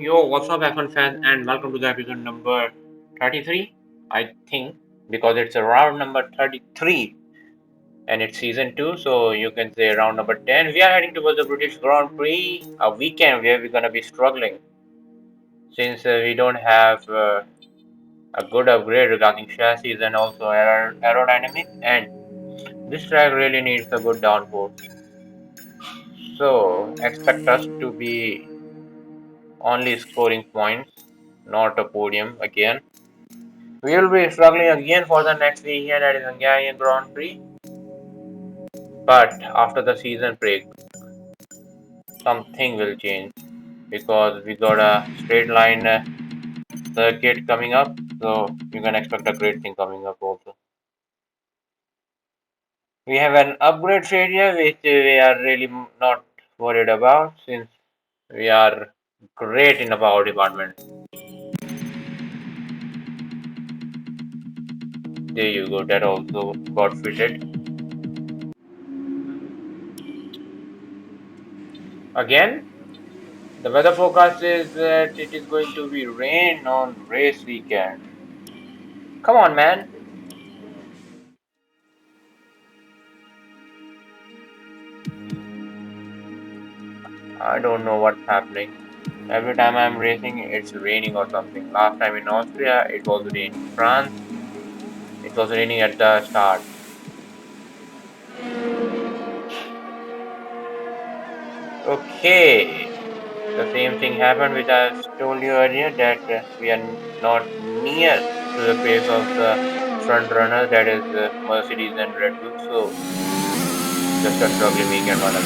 Yo, what's up, F1 fans, and welcome to the episode number 33, I think, because it's a round number 33 and it's season 2, so you can say round number 10. We are heading towards the British Grand Prix, a weekend where we're gonna be struggling since we don't have a good upgrade regarding chassis and also aerodynamics, and this track really needs a good downforce. So, expect us to be only scoring points, not a podium again. We will be struggling again for the next weekend, that is Hungarian Grand Prix. But after the season break, something will change because we got a straight line circuit coming up. So you can expect a great thing coming up also. We have an upgrade area which we are really not worried about since we are great in the power department. There you go, that also got fitted. Again, the weather forecast is that it is going to be rain on race weekend. Come on, man. I don't know what's happening. Every time I'm racing, it's raining or something. Last time in Austria, it was raining. France, it was raining at the start. Okay. The same thing happened which I told you earlier that we are not near to the pace of the front runners, that is Mercedes and Red Bull. So just a struggling weekend once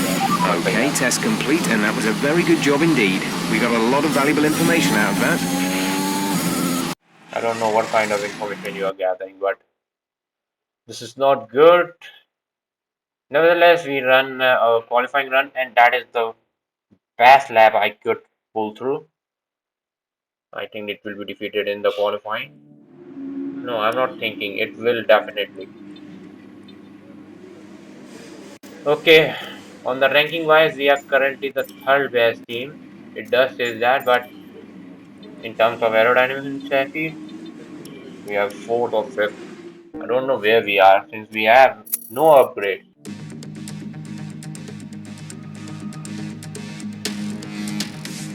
Okay, again. test complete, and that was a very good job indeed. We got a lot of valuable information out of that. I don't know what kind of information you are gathering, but this is not good. Nevertheless, we run a qualifying run, and that is the best lap I could pull through. I think it will be defeated in the qualifying. No, I'm not thinking. It will definitely. Okay, on the ranking wise, we are currently the third best team. It does say that, but in terms of aerodynamics and chassis, we are fourth or fifth. I don't know where we are since we have no upgrade.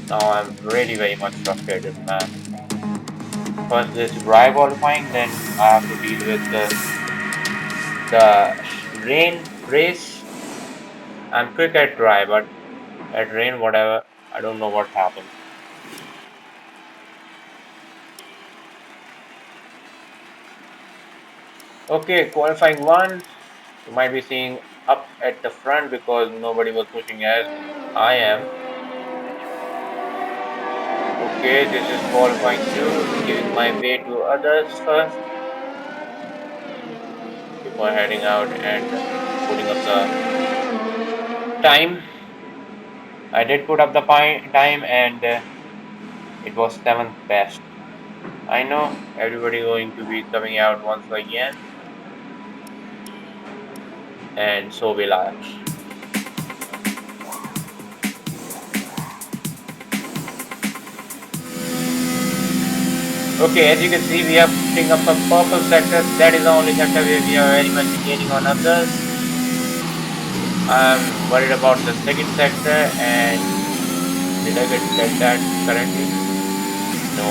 Now I'm really very much frustrated, man. First this dry qualifying, then I have to deal with the rain race. I'm quick at dry, but at rain, whatever, I don't know what happened. Okay, qualifying one, you might be seeing up at the front because nobody was pushing as I am. Okay, this is qualifying two, giving my way to others first before heading out and putting up the time. I did put up the time and it was seventh best. I know everybody going to be coming out once again, and so will I. Okay, as you can see, we are putting up a purple sector. That is the only sector where we are very much gaining on others. I'm worried about the second sector, and did I get said that currently? No,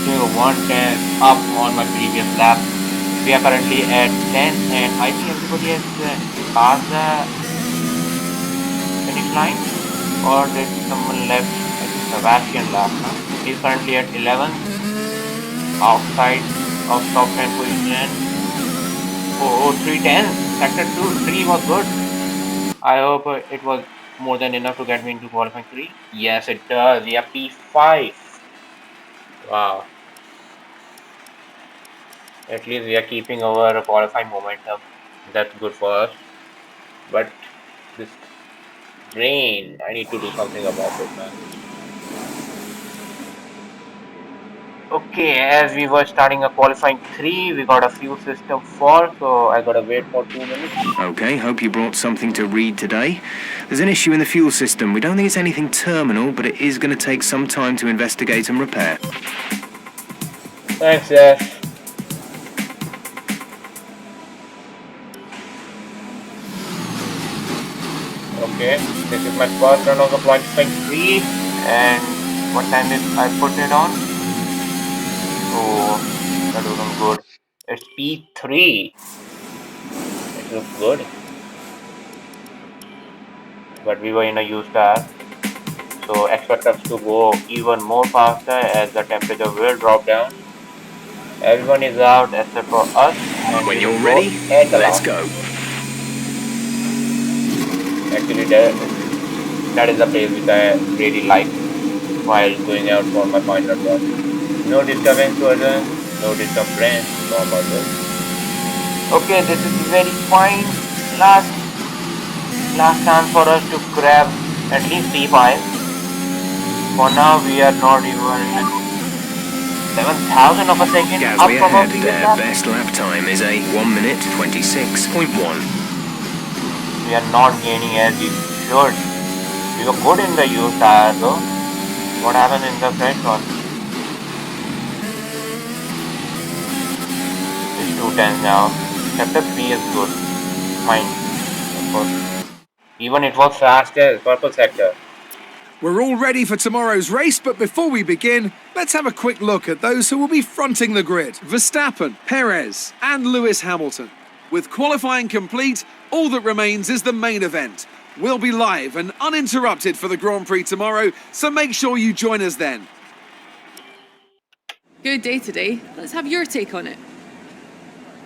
still one tenth up on my previous lap. We are currently at 10th, and I think everybody has passed the finish line, or did someone left? I think Sebastian left, huh? He's currently at 11th, outside of top 10 position. Oh, 3 tenths. Sector 2, 3 was good. I hope it was more than enough to get me into qualifying 3. Yes, it does. Yeah, P5. Wow. At least we are keeping our qualifying momentum. That's good for us. But this rain, I need to do something about it, man. Okay, as we were starting a qualifying 3, we got a fuel system 4, so I gotta wait for 2 minutes. Okay, hope you brought something to read today. There's an issue in the fuel system. We don't think it's anything terminal, but it is going to take some time to investigate and repair. Thanks, Jeff. Okay, this is my first run of the qualifying 3, and what time did I put it on? Oh, that wasn't good. It's P3. It looks good. But we were in a used car, so expect us to go even more faster as the temperature will drop down. Everyone is out except for us, and When we you're will go ready, at the let's last. go. Actually, that is the place which I really like while going out for my final run. No disturbance further, no disturbance from others. Okay, this is very fine. Last chance for us to grab at least P5. For now, we are not even 7,000 of a second up Gasly from our ahead. previous Their lap. best lap time is a 1 minute 26.1. We are not gaining as we should. We were good in the used tire though. What happened in the fresh one? It's 210 now. Sector 3 is good. Fine. Of course. Even it was fast as purple sector. We're all ready for tomorrow's race, but before we begin, let's have a quick look at those who will be fronting the grid. Verstappen, Perez, and Lewis Hamilton. With qualifying complete, all that remains is the main event. We'll be live and uninterrupted for the Grand Prix tomorrow, so make sure you join us then. Good day today. Let's have your take on it.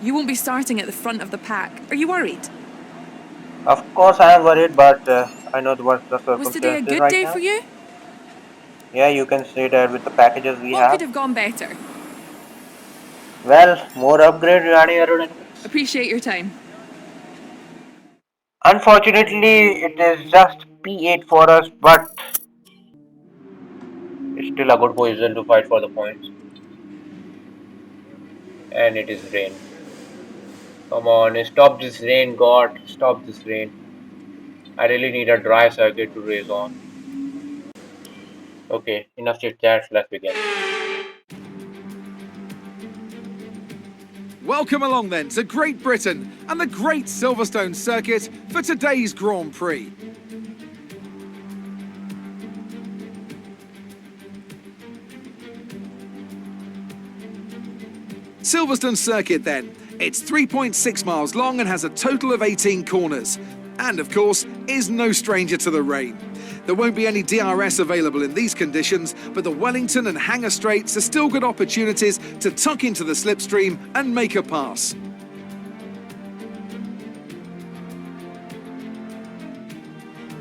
You won't be starting at the front of the pack. Are you worried? Of course I am worried, but I know what's the Was today a circumstances good right day now. for you? Yeah, you can say that with the packages we What have. could have gone better? Well, more upgrade regarding aerodynamics. Appreciate your time. Unfortunately, it is just P8 for us, but it's still a good position to fight for the points. And it is rain. Come on, stop this rain, God. Stop this rain. I really need a dry circuit to race on. Okay, enough chit chat, let's begin. Welcome along then to Great Britain and the Great Silverstone Circuit for today's Grand Prix. Silverstone Circuit then. It's 3.6 miles long and has a total of 18 corners. And of course, is no stranger to the rain. There won't be any DRS available in these conditions, but the Wellington and Hangar Straights are still good opportunities to tuck into the slipstream and make a pass.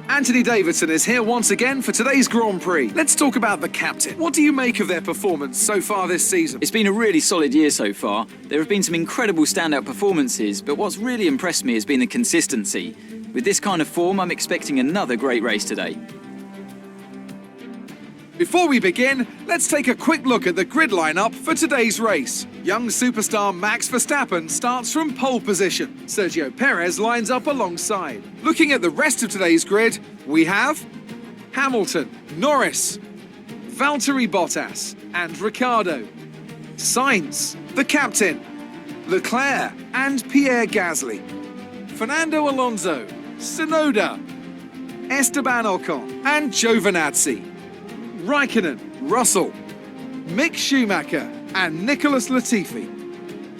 Anthony Davidson is here once again for today's Grand Prix. Let's talk about the captain. What do you make of their performance so far this season? It's been a really solid year so far. There have been some incredible standout performances, but what's really impressed me has been the consistency. With this kind of form, I'm expecting another great race today. Before we begin, let's take a quick look at the grid lineup for today's race. Young superstar Max Verstappen starts from pole position. Sergio Perez lines up alongside. Looking at the rest of today's grid, we have Hamilton, Norris, Valtteri Bottas and Ricciardo, Sainz, the captain, Leclerc and Pierre Gasly, Fernando Alonso, Tsunoda, Esteban Ocon and Giovinazzi, Raikkonen, Russell, Mick Schumacher and Nicholas Latifi.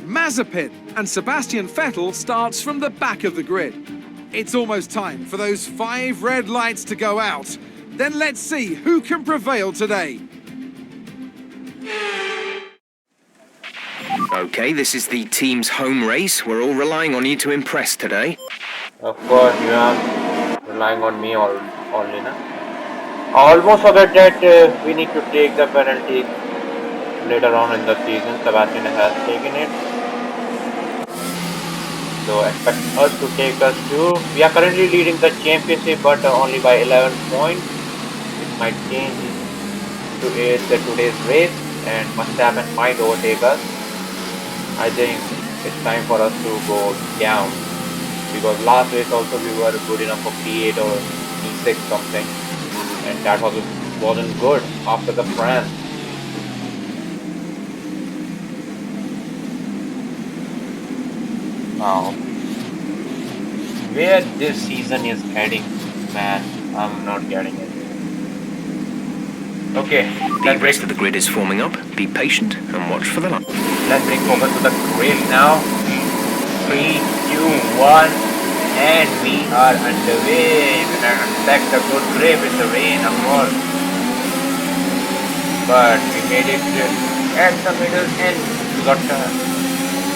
Mazepin and Sebastian Vettel starts from the back of the grid. It's almost time for those 5 red lights to go out. Then let's see who can prevail today. Okay, this is the team's home race. We're all relying on you to impress today. Of course, you are relying on me only, na? I almost forgot that we need to take the penalty later on in the season. Sebastian has taken it. So expect us to take us to... We are currently leading the championship but only by 11 points. It might change to today's race. and Verstappen might overtake us. I think it's time for us to go down, because last race also we were good enough for P8 or P6 something, and that wasn't good after the France. Now, where this season is heading, man, I'm not getting it. Okay, The rest of the grid is forming up. Be patient and watch for the line. let's bring focus to the grill now. 3, 2, 1, and we are underway. And I expect a good grip in the rain, of course. But we made it at the middle end. We got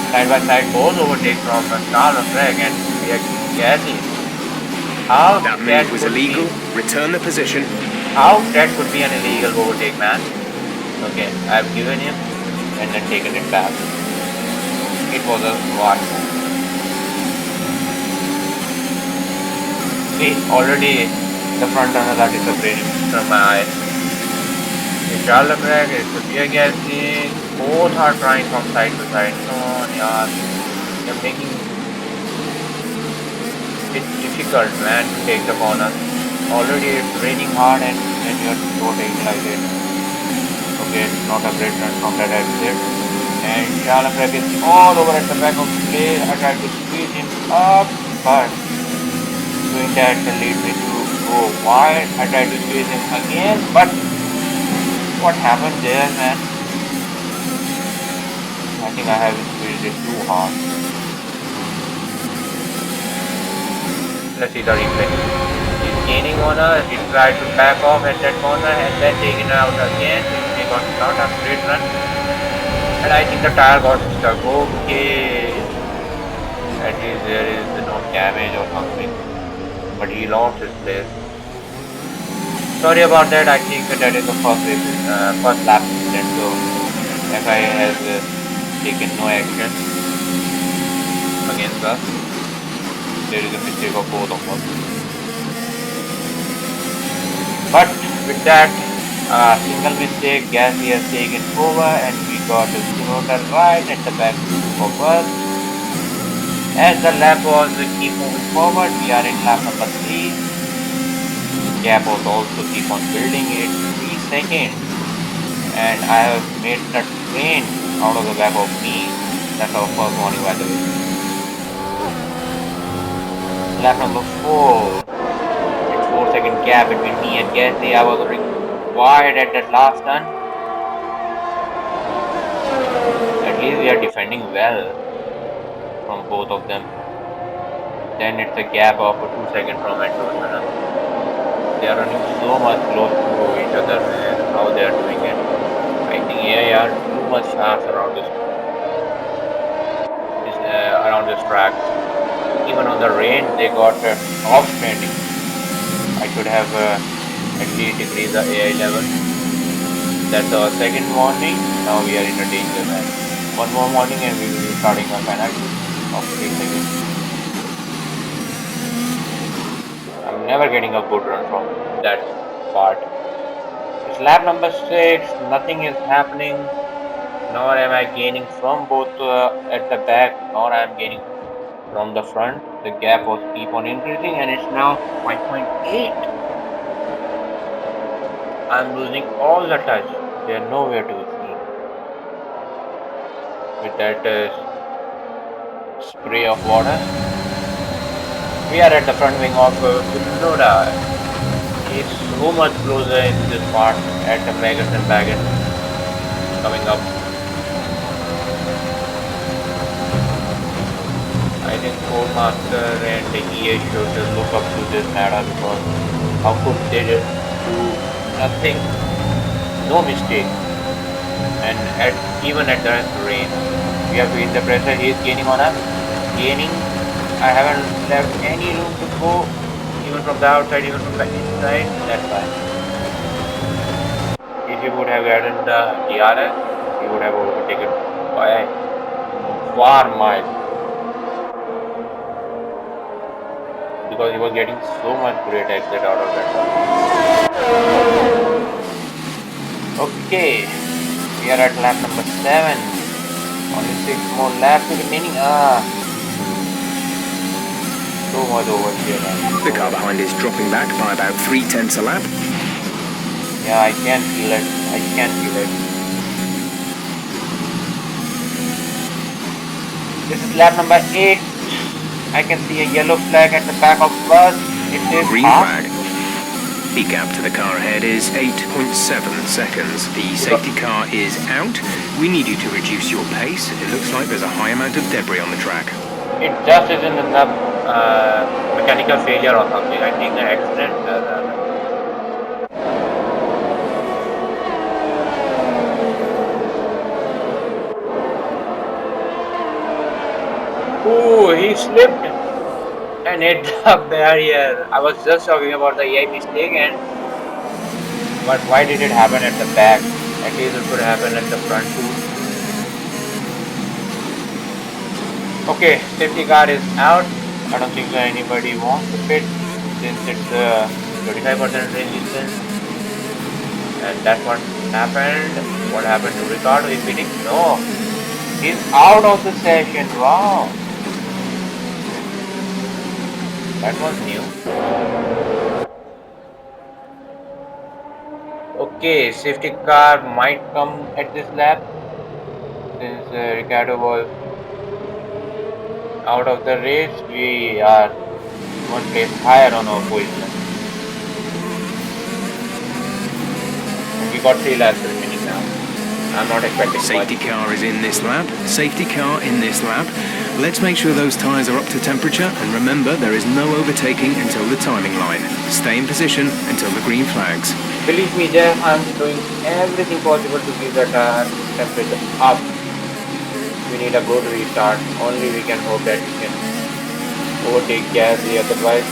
side by side both overtake from Charles Craig, and we are gassy. How That move was illegal. Return the position. How that could be an illegal overtake, man? Okay, I've given him and then taken it back. It was a what? See, already the front runners are disappearing from my eyes. It's Charles Leclerc, it's Pierre Gasly, both are trying from side to side. Come on, yaar. They're making it difficult, man, to take the corner. Already it's raining hard and you're rotating like this. Okay, it's not a great run from that exit. And Charles Leclerc is all over at the back of the place. I tried to squeeze him up, but doing that can lead me to go wide. I tried to squeeze him again, but what happened there, man? I think I have squeezed it too hard. Let's see the replay. He's gaining on us. He tried to back off at that corner and then taken out again. He got not a straight run. And I think the tire got stuck. Okay. At least there is no damage or something. But he lost his place. Sorry about that. I think that is the first lap incident. So FI has taken no action against us. There is a mistake of both of us. But with that single mistake, Gasly has taken over and we got a Tsunoda right at the back of us. As the lap was keep moving forward, we are in lap number 3. Gap was also keep on building it 3 seconds. And I have made the train out of the back of me. That's our first warning, by the way. Lap number 4. It's 4-second gap between me and Gasly. I was wide at that last turn. At least we are defending well from both of them. Then it's a gap of 2 seconds from Antonio. They are running so much close to each other, and how they are doing it. I think they are too much fast around this track. Even on the rain, they got outstanding. I should have at least decreased the AI level. That's our second warning. Now we are in a danger, man. One more warning and we will be starting a penalty of 3 seconds. I'm never getting a good run from that part. It's lap number 6. Nothing is happening. Nor am I gaining from both at the back, nor I am gaining from the front. The gap was keep on increasing and it's now 5.8. I'm losing all the touch. They are nowhere to be seen. With that spray of water, we are at the front wing of Tsunoda. It's so much closer in this part at the Magnussen Baggett coming up. I think Codemaster and the EA should look up to this matter, because how could they just do nothing, no mistake, and even at the rain, we have to hit the pressure. He is gaining on us, gaining. I haven't left any room to go, even from the outside, even from the inside. That's fine. If you would have gotten the DRS, you would have overtaken by far miles. Because he was getting so much great exit out of that. Okay, we We are at lap number 7. Only 6 more laps remaining. So much over here. The car behind is dropping back by about 0.3 a lap. Yeah, I can feel it. I can feel it. This is lap number 8. I can see a yellow flag at the back of us. It says Green half. flag. The gap to the car ahead is 8.7 seconds. The safety car is out. We need you to reduce your pace. It looks like there's a high amount of debris on the track. It just isn't enough mechanical failure or something. I think an accident. Ooh, he slipped and hit the barrier. I was just talking about the AI mistake, but why did it happen at the back? At least it could happen at the front too. Okay, safety car is out. I don't think anybody wants to pit since it's 35% resistance. And that's what happened. What happened to Ricardo? Is pitting? No. He's out of the session. Wow. That was new. Okay, safety car might come at this lap since Ricardo was out of the race. We are one place higher on our position. And we got 3 laps remaining now. I'm not expecting Safety much. car is in this lap. Safety car in this lap. Let's make sure those tyres are up to temperature, and remember there is no overtaking until the timing line. Stay in position until the green flags. Believe me, Jeff, I'm doing everything possible to keep the tire temperature up. We need a good restart. Only we can hope that we can overtake Gasly, otherwise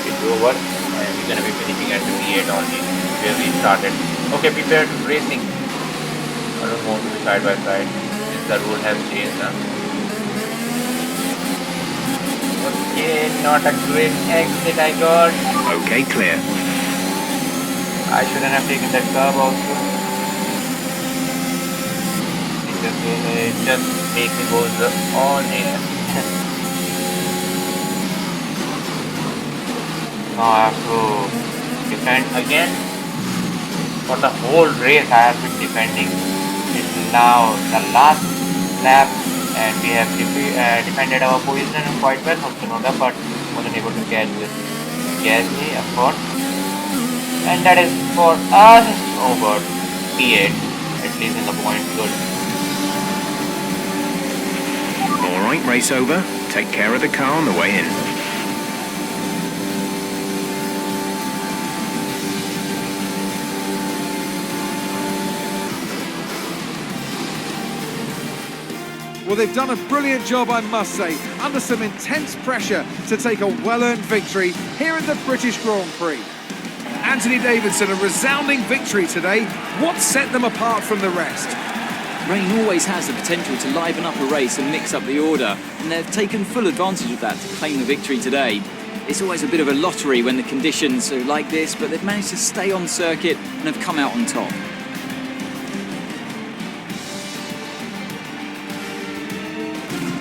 it's over and we're gonna be finishing at the V8 only where we started. Okay, prepare to racing. I don't want to be side by side since the rule has changed now. Okay, not a great exit I got. Okay, clear. I shouldn't have taken that curve also. It just makes me go all in. Now I have to defend again. For the whole race I have been defending. It's now the last lap and we have defended our position quite well from Tsunoda, but wasn't able to catch this Gasly, of course. And that is for us over P8, at least in the point good. Alright, race over. Take care of the car on the way in. Well, they've done a brilliant job, I must say, under some intense pressure to take a well-earned victory here in the British Grand Prix. Anthony Davidson, a resounding victory today. What set them apart from the rest? Rain always has the potential to liven up a race and mix up the order, and they've taken full advantage of that to claim the victory today. It's always a bit of a lottery when the conditions are like this, but they've managed to stay on circuit and have come out on top.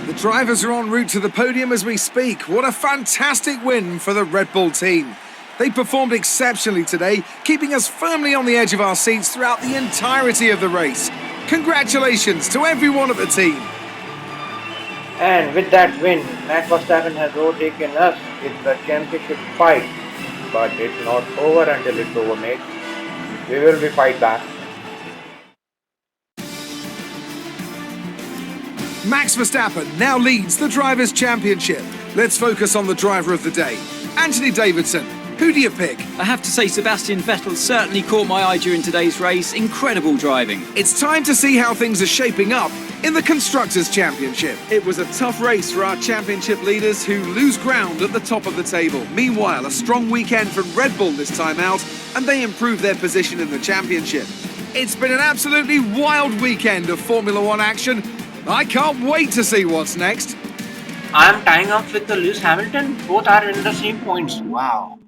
The drivers are en route to the podium as we speak. What a fantastic win for the Red Bull team. They performed exceptionally today, keeping us firmly on the edge of our seats throughout the entirety of the race. Congratulations to everyone at the team. And with that win, Max Verstappen has overtaken us. It's the championship fight, but it's not over until it's over, mate. We will be fight back. Max Verstappen now leads the Drivers' Championship. Let's focus on the driver of the day, Anthony Davidson. Who do you pick? I have to say Sebastian Vettel certainly caught my eye during today's race. Incredible driving. It's time to see how things are shaping up in the Constructors' Championship. It was a tough race for our championship leaders who lose ground at the top of the table. Meanwhile, a strong weekend from Red Bull this time out, and they improve their position in the championship. It's been an absolutely wild weekend of Formula One action. I can't wait to see what's next. I'm tying up with the Lewis Hamilton. Both are in the same points. Wow.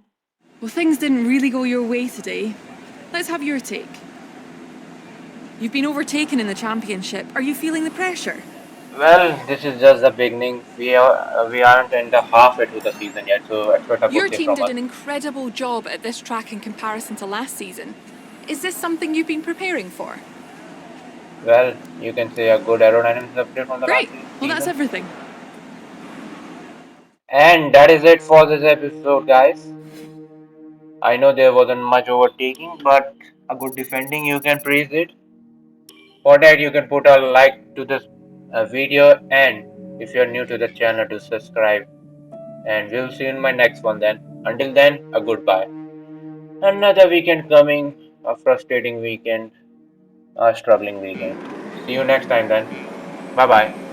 Well, things didn't really go your way today. Let's have your take. You've been overtaken in the championship. Are you feeling the pressure? Well, this is just the beginning. We aren't in the halfway through the season yet, so expect a good Your day team from did us. an incredible job at this track in comparison to last season. Is this something you've been preparing for? Well, you can say a good aerodynamics update from the Great. last Well, that's season. everything. And that is it for this episode, guys. I know there wasn't much overtaking, but a good defending, you can praise it. For that, you can put a like to this video, and if you're new to the channel, to subscribe. And we'll see you in my next one then. Until then, a goodbye. Another weekend coming, a frustrating weekend, a struggling weekend. See you next time then. Bye bye.